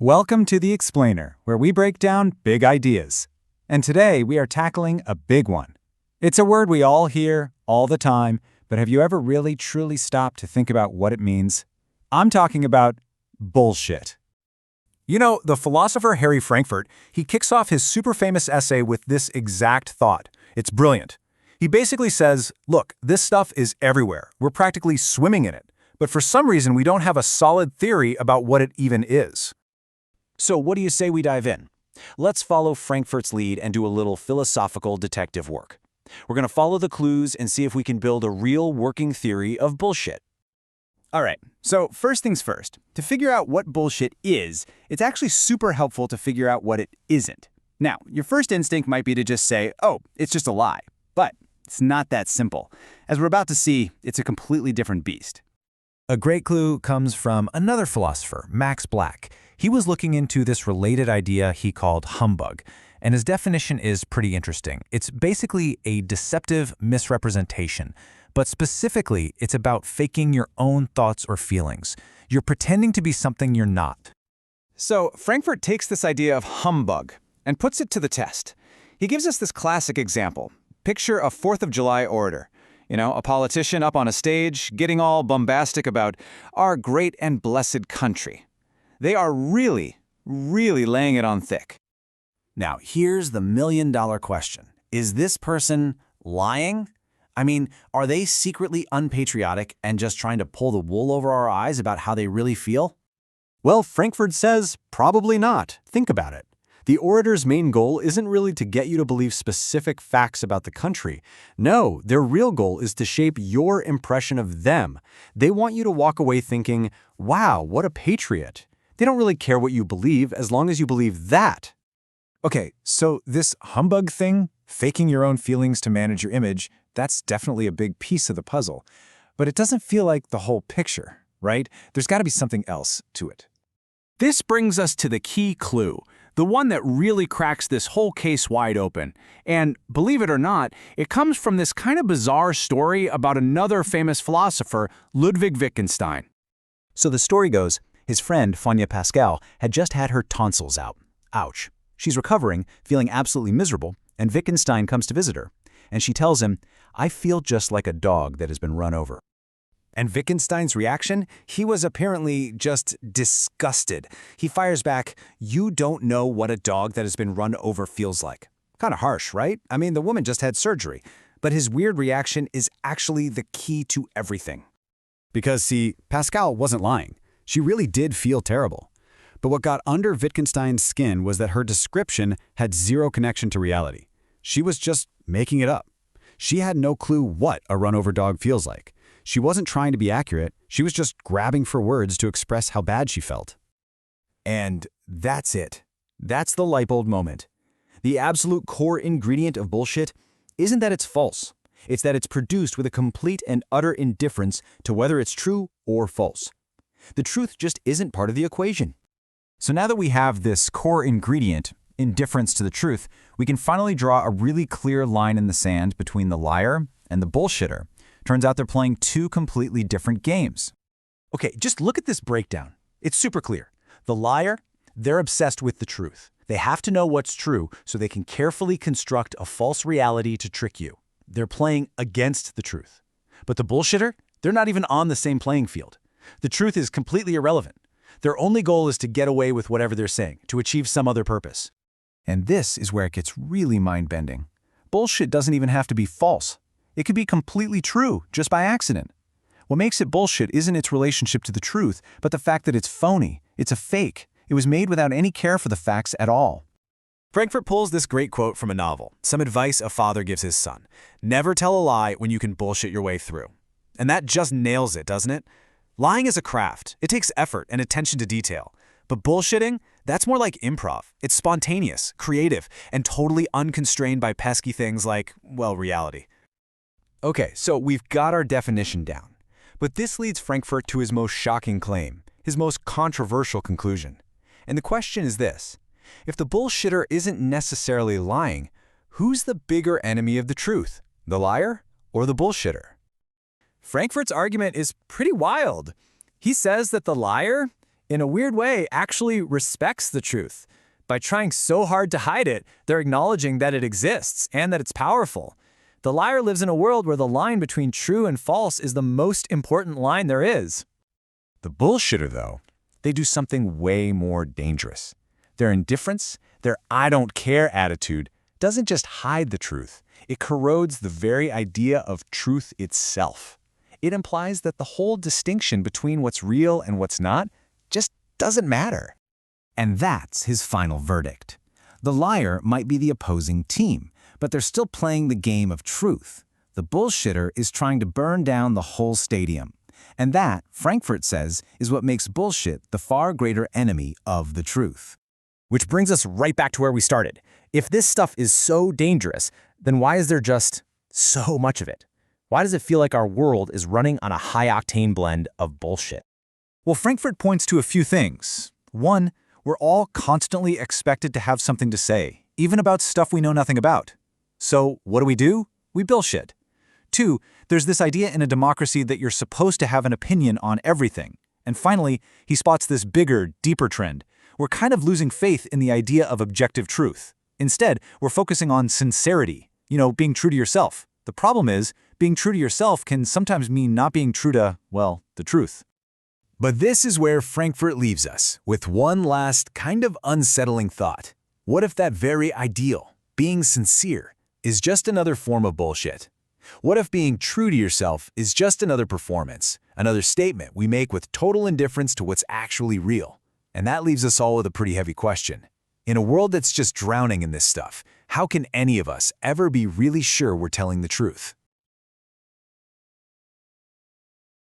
Welcome to The Explainer, where we break down big ideas. And today we are tackling a big one. It's a word we all hear all the time, but have you ever really truly stopped to think about what it means? I'm talking about bullshit. You know, the philosopher Harry Frankfurt, he kicks off his super famous essay with this exact thought. It's brilliant. He basically says, look, this stuff is everywhere. We're practically swimming in it. But for some reason, we don't have a solid theory about what it even is. So what do you say we dive in? Let's follow Frankfurt's lead and do a little philosophical detective work. We're going to follow the clues and see if we can build a real working theory of bullshit. All right, so first things first. To figure out what bullshit is, it's actually super helpful to figure out what it isn't. Now, your first instinct might be to just say, oh, it's just a lie. But it's not that simple. As we're about to see, it's a completely different beast. A great clue comes from another philosopher, Max Black. He was looking into this related idea he called humbug, and his definition is pretty interesting. It's basically a deceptive misrepresentation, but specifically, it's about faking your own thoughts or feelings. You're pretending to be something you're not. So Frankfurt takes this idea of humbug and puts it to the test. He gives us this classic example. Picture a 4th of July orator. You know, a politician up on a stage, getting all bombastic about our great and blessed country. They are really laying it on thick. Now, here's the million-dollar question. Is this person lying? I mean, are they secretly unpatriotic and just trying to pull the wool over our eyes about how they really feel? Well, Frankfurt says probably not. Think about it. The orator's main goal isn't really to get you to believe specific facts about the country. No, their real goal is to shape your impression of them. They want you to walk away thinking, wow, what a patriot. They don't really care what you believe as long as you believe that. Okay, so this humbug thing, faking your own feelings to manage your image, that's definitely a big piece of the puzzle. But it doesn't feel like the whole picture, right? There's got to be something else to it. This brings us to the key clue, the one that really cracks this whole case wide open. And believe it or not, it comes from this kind of bizarre story about another famous philosopher, Ludwig Wittgenstein. So the story goes, his friend, Fanya Pascal, had just had her tonsils out. Ouch. She's recovering, feeling absolutely miserable, and Wittgenstein comes to visit her. And she tells him, I feel just like a dog that has been run over. And Wittgenstein's reaction? He was apparently just disgusted. He fires back, you don't know what a dog that has been run over feels like. Kind of harsh, right? I mean, the woman just had surgery. But his weird reaction is actually the key to everything. Because, see, Pascal wasn't lying. She really did feel terrible. But what got under Wittgenstein's skin was that her description had zero connection to reality. She was just making it up. She had no clue what a run-over dog feels like. She wasn't trying to be accurate. She was just grabbing for words to express how bad she felt. And that's it. That's the light bulb moment. The absolute core ingredient of bullshit isn't that it's false. It's that it's produced with a complete and utter indifference to whether it's true or false. The truth just isn't part of the equation. So now that we have this core ingredient, indifference to the truth, we can finally draw a really clear line in the sand between the liar and the bullshitter. Turns out they're playing two completely different games. Okay, just look at this breakdown. It's super clear. The liar, they're obsessed with the truth. They have to know what's true so they can carefully construct a false reality to trick you. They're playing against the truth. But the bullshitter, they're not even on the same playing field. The truth is completely irrelevant. Their only goal is to get away with whatever they're saying, to achieve some other purpose. And this is where it gets really mind-bending. Bullshit doesn't even have to be false. It could be completely true, just by accident. What makes it bullshit isn't its relationship to the truth, but the fact that it's phony. It's a fake. It was made without any care for the facts at all. Frankfurt pulls this great quote from a novel, some advice a father gives his son. Never tell a lie when you can bullshit your way through. And that just nails it, doesn't it? Lying is a craft. It takes effort and attention to detail. But bullshitting, that's more like improv. It's spontaneous, creative, and totally unconstrained by pesky things like, well, reality. Okay, so we've got our definition down. But this leads Frankfurt to his most shocking claim, his most controversial conclusion. And the question is this: if the bullshitter isn't necessarily lying, who's the bigger enemy of the truth, the liar or the bullshitter? Frankfurt's argument is pretty wild. He says that the liar in a weird way, actually respects the truth. By trying so hard to hide it, they're acknowledging that it exists and that it's powerful. The liar lives in a world where the line between true and false is the most important line there is. The bullshitter, though, they do something way more dangerous. Their indifference, their I don't care attitude, doesn't just hide the truth. It corrodes the very idea of truth itself. It implies that the whole distinction between what's real and what's not just doesn't matter. And that's his final verdict. The liar might be the opposing team, but they're still playing the game of truth. The bullshitter is trying to burn down the whole stadium. And that, Frankfurt says, is what makes bullshit the far greater enemy of the truth. Which brings us right back to where we started. If this stuff is so dangerous, then why is there just so much of it? Why does it feel like our world is running on a high-octane blend of bullshit? Well, Frankfurt points to a few things. One, we're all constantly expected to have something to say, even about stuff we know nothing about. So what do? We bullshit. Two, there's this idea in a democracy that you're supposed to have an opinion on everything. And finally, he spots this bigger, deeper trend. We're kind of losing faith in the idea of objective truth. Instead, we're focusing on sincerity, being true to yourself. The problem is, being true to yourself can sometimes mean not being true to, well, the truth. But this is where Frankfurt leaves us, with one last kind of unsettling thought. What if that very ideal, being sincere, is just another form of bullshit? What if being true to yourself is just another performance, another statement we make with total indifference to what's actually real? And that leaves us all with a pretty heavy question. In a world that's just drowning in this stuff, how can any of us ever be really sure we're telling the truth?